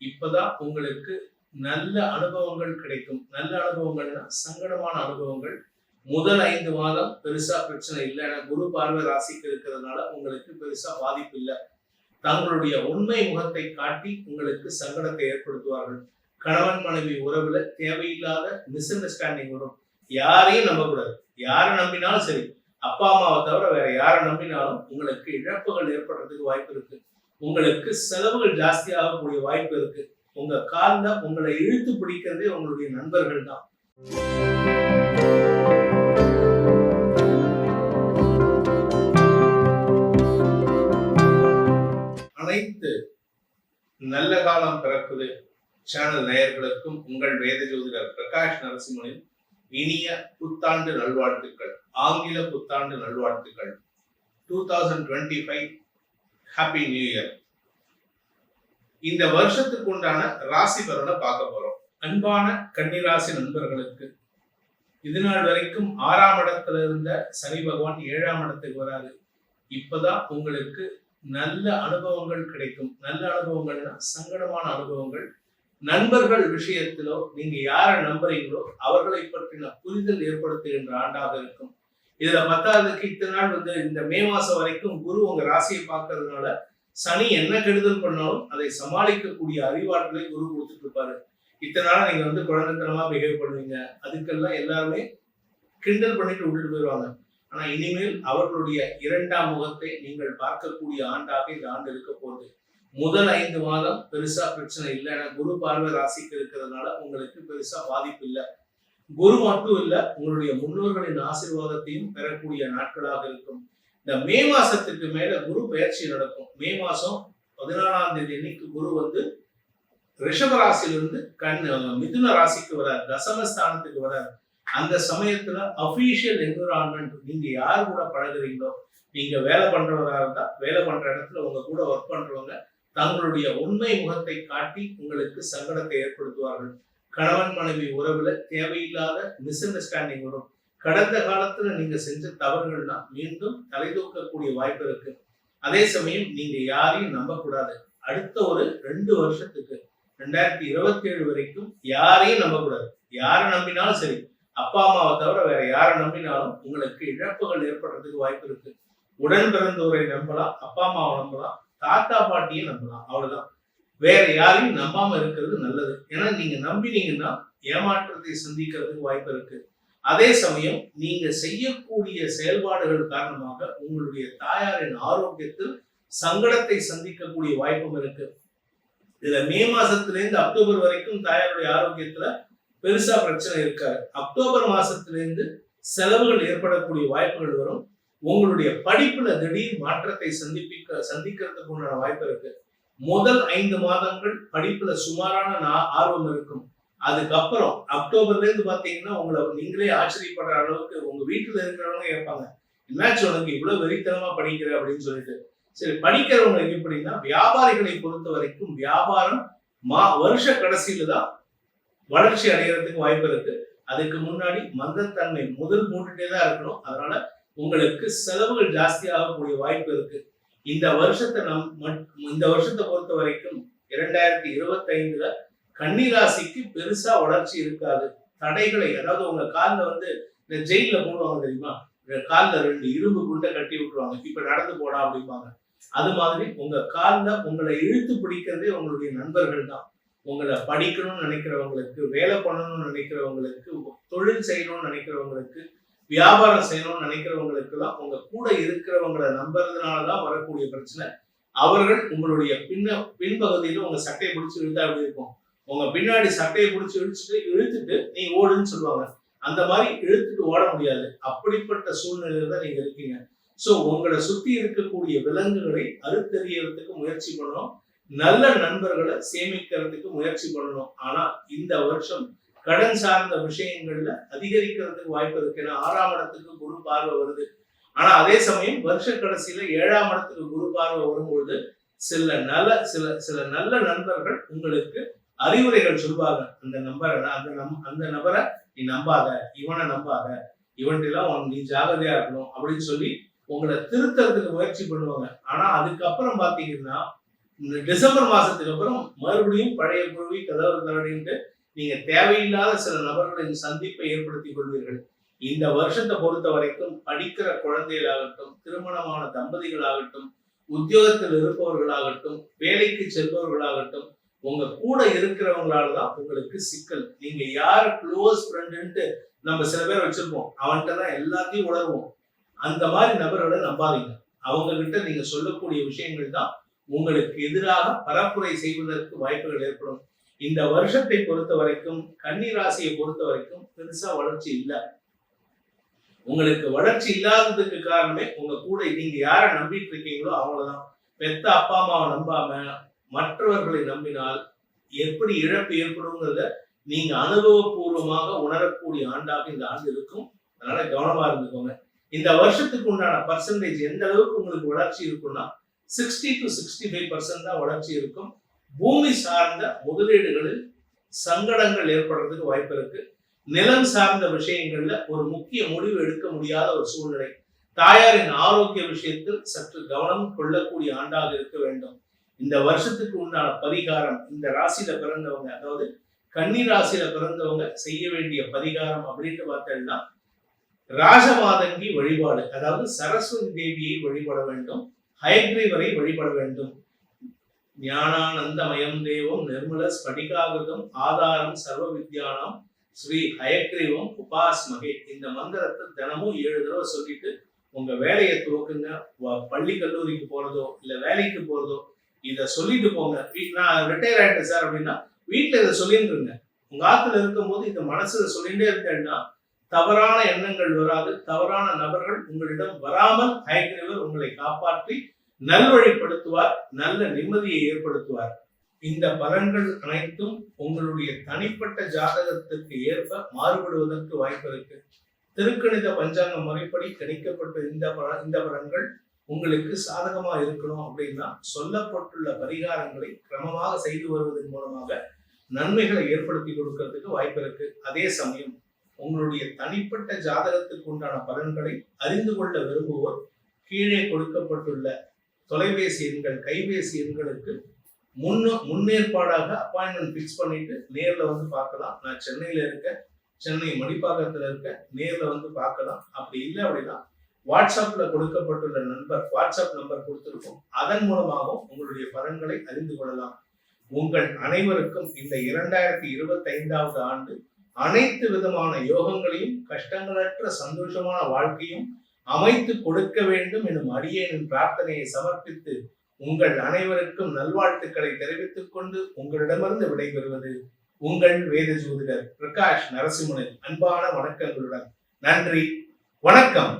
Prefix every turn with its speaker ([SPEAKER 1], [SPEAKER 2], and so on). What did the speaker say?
[SPEAKER 1] இப்பதான் உங்களுக்கு நல்ல அனுபவங்கள் கிடைக்கும். நல்ல அனுபவங்கள்னா சங்கடமான அனுபவங்கள். முதல் 5 மாதம் பெருசா பிரச்சனை இல்லை. ஏன்னா குரு பார்வை ராசிக்கு இருக்கிறதுனால உங்களுக்கு பெருசா பாதிப்பு இல்லை. தங்களுடைய உண்மை முகத்தை காட்டி உங்களுக்கு சங்கடத்தை ஏற்படுத்துவார்கள். கணவன் மனைவி உறவுல தேவையில்லாத மிஸ் அண்டர்ஸ்டாண்டிங் வரும். யாரையும் நம்பக்கூடாது. யாரை நம்பினாலும் சரி, அப்பா அம்மாவை தவிர வேற யாரை நம்பினாலும் உங்களுக்கு இழப்புகள் ஏற்படுறதுக்கு வாய்ப்பு இருக்கு. உங்களுக்கு செலவுகள் ஜாஸ்தியாகக்கூடிய வாய்ப்பு இருக்கு. உங்க கால்ல உங்களை இழுத்து பிடிக்கிறதே உங்களுடைய நண்பர்கள் தான். அனைத்து நல்ல காலம் பிறக்குது சேனல் நேயர்களுக்கும் உங்கள் வேத ஜோதிடர் பிரகாஷ் நரசிம்மனின் இனிய புத்தாண்டு நல்வாழ்த்துக்கள். ஆங்கில புத்தாண்டு நல்வாழ்த்துக்கள். 2025 ஹாப்பி நியூ இயர். இந்த வருஷத்துக்கு உண்டான ராசி பலனை பார்க்க போறோம். அன்பான கன்னிராசி நண்பர்களுக்கு இது நாள் வரைக்கும் 6ஆம் இடத்துல இருந்த சனி பகவான் 7ஆம் இடத்துக்கு வராது. இப்பதான் உங்களுக்கு நல்ல அனுபவங்கள் கிடைக்கும். நல்ல அனுபவங்கள்னா சங்கடமான அனுபவங்கள். நண்பர்கள் விஷயத்திலோ நீங்க யாரை நம்புறீங்களோ அவர்களை பற்றின புரிதல் ஏற்படுத்துகின்ற ஆண்டாக இருக்கும். இதுல 10ஆவதுக்கு இத்தனை நாள் இந்த மே மாசம் வரைக்கும் குரு உங்க ராசியை பார்க்கறதுனால சனி என்ன கெடுதல் பண்ணாலும் அதை சமாளிக்கக்கூடிய அறிவாற்றலை குரு கொடுத்துட்டு இருப்பாரு. இத்தனை நாள் நீங்க குழந்தைத்தனமா பிஹேவ் பண்ணுவீங்க. அதுக்கெல்லாம் எல்லாருமே கிண்டல் பண்ணிட்டு விட்டுட்டு போயிடுவாங்க. ஆனா இனிமேல் அவர்களுடைய 2ஆம் முகத்தை நீங்கள் பார்க்கக்கூடிய ஆண்டாக இந்த ஆண்டு இருக்க போகுது. முதல் 5 மாதம் பெருசா பிரச்சனை இல்லை. ஏன்னா குரு பார்வை ராசிக்கு இருக்கிறதுனால உங்களுக்கு பெருசா பாதிப்பு இல்லை. குரு மட்டும் இல்ல, உங்களுடைய முன்னோர்களின் ஆசீர்வாதத்தையும் பெறக்கூடிய நாட்களாக இருக்கும். இந்த மே மாசத்துக்கு மேல குரு பயிற்சி நடக்கும். மே மாசம் 14ஆம் தேதி அன்னைக்கு குரு ரிஷப ராசியிலிருந்து மிதுன ராசிக்கு வரார், தசமஸ்தானத்துக்கு வரார். அந்த சமயத்துல அபிஷியல் என்விரான்மெண்ட், நீங்க யார் கூட பழகுறீங்களோ, நீங்க வேலை பண்றவரா இருந்தா வேலை பண்ற இடத்துல உங்க கூட ஒர்க் பண்றவங்க தங்களுடைய உண்மை முகத்தை காட்டி உங்களுக்கு சங்கடத்தை ஏற்படுத்துவார்கள். கணவன் மனைவி உறவுல தேவையில்லாத மிஸ் அண்டர்ஸ்டாண்டிங் வரும். கடந்த காலத்துல நீங்க செஞ்ச தவறுகள்னா மீண்டும் தலை தூக்கக்கூடிய வாய்ப்பு இருக்கு. அதே சமயம் நீங்க யாரையும் நம்பக்கூடாது. அடுத்த ஒரு 2 வருஷத்துக்கு 2027 வரைக்கும் யாரையும் நம்பக்கூடாது. யாரை நம்பினாலும் சரி, அப்பா அம்மாவை தவிர வேற யாரை நம்பினாலும் உங்களுக்கு இழப்புகள் ஏற்படுறதுக்கு வாய்ப்பு இருக்கு. உடன் பிறந்தோரை நம்பலாம், அப்பா அம்மாவை நம்பலாம், தாத்தா பாட்டியை நம்பலாம். அவ்வளவுதான். வேற யாரையும் நம்பாம இருக்கிறது நல்லது. ஏன்னா நீங்க நம்பினீங்கன்னா ஏமாற்றத்தை சந்திக்கிறதுக்கு வாய்ப்பு இருக்கு. அதே சமயம் நீங்க செய்யக்கூடிய செயல்பாடுகள் காரணமாக உங்களுடைய தாயாரின் ஆரோக்கியத்தில் சங்கடத்தை சந்திக்கக்கூடிய வாய்ப்பும் இருக்கு. இதுல மே மாசத்திலிருந்து அக்டோபர் வரைக்கும் தாயாருடைய ஆரோக்கியத்துல பெருசா பிரச்சனை இருக்காது. அக்டோபர் மாசத்திலிருந்து செலவுகள் ஏற்படக்கூடிய வாய்ப்புகள் வரும். உங்களுடைய படிப்புல திடீர் மாற்றத்தை சந்திக்கிறதுக்கு உண்டான வாய்ப்பு இருக்கு. முதல் 5 மாதங்கள் படிப்புல சுமாரான ஆர்வம் இருக்கும். அதுக்கப்புறம் அக்டோபர்ல இருந்து பாத்தீங்கன்னா உங்களை நீங்களே ஆச்சரியப்படுற அளவுக்கு உங்க வீட்டுல இருக்கிறவங்க கேட்பாங்க, என்னாச்சு உனக்கு இவ்வளவு வெறித்தனமா படிக்கிற அப்படின்னு சொல்லிட்டு. சரி, படிக்கிறவங்க எப்படின்னா வியாபாரிகளை பொறுத்த வரைக்கும் வியாபாரம் வருஷ கடைசியில தான் வளர்ச்சி அடைகிறதுக்கு வாய்ப்பு இருக்கு. அதுக்கு முன்னாடி மந்தத்தன்மை முதல் மூட்டுட்டே தான் இருக்கணும். அதனால உங்களுக்கு செலவுகள் ஜாஸ்தி ஆகக்கூடிய வாய்ப்பு இருக்கு. இந்த வருஷத்தை பொறுத்த வரைக்கும் 2025ல கன்னிராசிக்கு பெருசா வளர்ச்சி இருக்காது. தடைகளை, அதாவது உங்க காலில் இந்த ஜெயில போடுவாங்க தெரியுமா, காலில் 2 இரும்பு குண்டை கட்டி விட்டுருவாங்க, இப்ப நடந்து போடா அப்படிம்பாங்க. அது மாதிரி உங்க காலில் உங்களை இழுத்து பிடிக்கிறதே உங்களுடைய நண்பர்கள் தான். உங்களை படிக்கணும்னு நினைக்கிறவங்களுக்கு, வேலை பண்ணணும்னு நினைக்கிறவங்களுக்கு, தொழில் செய்யணும்னு நினைக்கிறவங்களுக்கு, வியாபாரம் செய்யணும்னு நினைக்கிறவங்களுக்கு எல்லாம் உங்க கூட இருக்கிறவங்களை நம்புறதுனாலதான் வரக்கூடிய பிரச்சனை. அவர்கள் உங்களுடைய பின்பகுதியில உங்க சட்டையை பிடிச்சி இழுத்தா அப்படி இருக்கும். உங்க பின்னாடி சட்டையை பிடிச்சி இழுத்துட்டு நீ ஓடுன்னு சொல்லுவாங்க. அந்த மாதிரி இழுத்துட்டு ஓட முடியாது. அப்படிப்பட்ட சூழ்நிலையில தான் நீங்க இருக்கீங்க. சோ உங்களை சுத்தி இருக்கக்கூடிய விலங்குகளை அறுத்தறியறதுக்கு முயற்சி பண்ணணும். நல்ல நண்பர்களை சேமிக்கிறதுக்கு முயற்சி பண்ணணும். ஆனா இந்த வருஷம் கடன் சார்ந்த விஷயங்கள்ல அதிகரிக்கிறதுக்கு வாய்ப்பு இருக்கு. ஏன்னா 6ஆம் இடத்துக்கு குரு பார்வை வருது. ஆனா அதே சமயம் வருஷ கடைசியில 7ஆம் இடத்துக்கு குரு பார்வை வரும்பொழுது சில நல்ல நண்பர்கள் உங்களுக்கு அறிவுரைகள் சொல்வாங்க. அந்த நபரை நீ நம்பாத, இவனை நம்பாத, இவன்லாம் நீ ஜாகிரதையா இருக்கணும் அப்படின்னு சொல்லி உங்களை திருத்தறதுக்கு முயற்சி பண்ணுவாங்க. ஆனா அதுக்கப்புறம் பாத்தீங்கன்னா டிசம்பர் மாசத்துக்கு அப்புறம் மறுபடியும் பழைய குருவி கதவு தரடின்ட்டு நீங்க தேவையில்லாத சில நபர்களின் சந்திப்பை ஏற்படுத்திக் கொள்வீர்கள். இந்த வருஷத்தை பொறுத்த வரைக்கும் படிக்கிற குழந்தைகளாகட்டும், திருமணமான தம்பதிகளாகட்டும், உத்தியோகத்தில் இருப்பவர்களாகட்டும், வேலைக்கு செல்பவர்களாகட்டும், உங்க கூட இருக்கிறவங்களாலதான் உங்களுக்கு சிக்கல். நீங்க யார் க்ளோஸ் ஃப்ரெண்டுன்ட்டு நம்ம சில பேர் வச்சிருப்போம், அவன்கிட்ட தான் எல்லாத்தையும் உணர்வோம். அந்த மாதிரி நபர்களை நம்பாதீங்க. அவங்க கிட்ட நீங்க சொல்லக்கூடிய விஷயங்கள் தான் உங்களுக்கு எதிராக பரப்புரை செய்வதற்கு வாய்ப்புகள் ஏற்படும். இந்த வருஷத்தை பொறுத்த வரைக்கும், கன்னி ராசியை பொறுத்த வரைக்கும் பெருசா வளர்ச்சி இல்லை. உங்களுக்கு வளர்ச்சி இல்லாததுக்கு காரணமே உங்க கூட நீங்க யாரை நம்பிட்டு இருக்கீங்களோ அவங்களதான். பெத்த அப்பா அம்மாவை நம்பாம மற்றவர்களை நம்பினால் எப்படி இழப்பு ஏற்படுங்கிறத நீங்க அனுபவபூர்வமாக உணரக்கூடிய ஆண்டாக இந்த ஆண்டு இருக்கும். அதனால கவனமா இருந்துக்கோங்க. இந்த வருஷத்துக்கு உண்டான பர்சன்டேஜ் எந்த அளவுக்கு உங்களுக்கு வளர்ச்சி இருக்கும்னா 60 to 65% தான் வளர்ச்சி இருக்கும். பூமி சார்ந்த முதலீடுகளில் சங்கடங்கள் ஏற்படுறதுக்கு வாய்ப்பு இருக்கு. நிலம் சார்ந்த விஷயங்கள்ல ஒரு முக்கிய முடிவு எடுக்க முடியாத ஒரு சூழ்நிலை. தாயாரின் ஆரோக்கிய விஷயத்தில் சற்று கவனம் கொள்ளக்கூடிய ஆண்டாக இருக்க வேண்டும். இந்த வருஷத்துக்கு உண்டான பரிகாரம், இந்த ராசியில பிறந்தவங்க, அதாவது கன்னி ராசியில பிறந்தவங்க செய்ய வேண்டிய பரிகாரம் அப்படின்னு பார்த்தீங்கன்னா, ராஜமாதங்கி வழிபாடு, அதாவது சரஸ்வதி தேவியை வழிபட வேண்டும். ஹயக்ரீவரை வழிபட வேண்டும். ஞானானந்தமயம் தேவம் நிர்மல ஸ்படிகாகிருதம் ஆதாரம் சர்வ வித்யானாம் ஸ்ரீ ஹயக்ரீவம் உபாஸ்மகே. இந்த மந்திரத்தை தினமும் 7 தடவை சொல்லிட்டு உங்க வேலையை துவக்குங்க. பள்ளி கல்லூரிக்கு போறதோ இல்ல வேலைக்கு போறதோ இதை சொல்லிட்டு போங்க. நான் ரிட்டையர் ஆயிட்டேன் சார் அப்படின்னா வீட்டுல இதை சொல்லிட்டு இருங்க. உங்க ஆத்துல இருக்கும் போது இந்த மனசுல சொல்லிட்டே இருந்தேன்னா தவறான எண்ணங்கள் வராது. தவறான நபர்கள் உங்களிடம் வராமல் ஹயக்ரீவர் உங்களை காப்பாற்றி நல்வழிப்படுத்துவார், நல்ல நிம்மதியை ஏற்படுத்துவார். இந்த பலன்கள் அனைத்தும் உங்களுடைய தனிப்பட்ட ஜாதகத்திற்கு ஏற்ப மாறுபடுவதற்கு வாய்ப்பு இருக்கு. திருக்கணித பஞ்சாங்க முறைப்படி கணிக்கப்பட்ட இந்த பலன்கள் உங்களுக்கு சாதகமா இருக்கணும் அப்படின்னா சொல்லப்பட்டுள்ள பரிகாரங்களை கிரமமாக செய்து வருவதன் மூலமாக நன்மைகளை ஏற்படுத்தி கொடுக்கறதுக்கு வாய்ப்பு இருக்கு. அதே சமயம் உங்களுடைய தனிப்பட்ட ஜாதகத்துக்கு உண்டான பலன்களை அறிந்து கொள்ள விரும்புவோர் கீழே கொடுக்கப்பட்டுள்ள தொலைபேசி எண்கள், கைபேசி எண்களுக்கு முன்னேற்பாடாக அப்பாயின்மெண்ட் பிக்ஸ் பண்ணிட்டு நேர்ல வந்து பார்க்கலாம். நான் சென்னையில இருக்கேன், சென்னை மணிப்பாக்கத்துல இருக்க, நேர்ல வந்து பார்க்கலாம். அப்படி இல்லை அப்படின்னா வாட்ஸ்அப்ல கொடுக்கப்பட்டுள்ள வாட்ஸ்அப் நம்பர் கொடுத்திருக்கோம், அதன் மூலமாகவும் உங்களுடைய பலன்களை அறிந்து கொள்ளலாம். உங்கள் அனைவருக்கும் இந்த 2025வது ஆண்டு அனைத்து விதமான யோகங்களையும் கஷ்டங்களற்ற சந்தோஷமான வாழ்க்கையும் அமைத்து கொடுக்க வேண்டும் எனும் அடியேனின் பிரார்த்தனையை சமர்ப்பித்து உங்கள் அனைவருக்கும் நல்வாழ்த்துக்களை தெரிவித்துக் கொண்டு உங்களிடமிருந்து விடைபெறுவது உங்கள் வேத ஜோதிடர் பிரகாஷ் நரசிம்மனின் அன்பான வணக்கங்களுடன். நன்றி, வணக்கம்.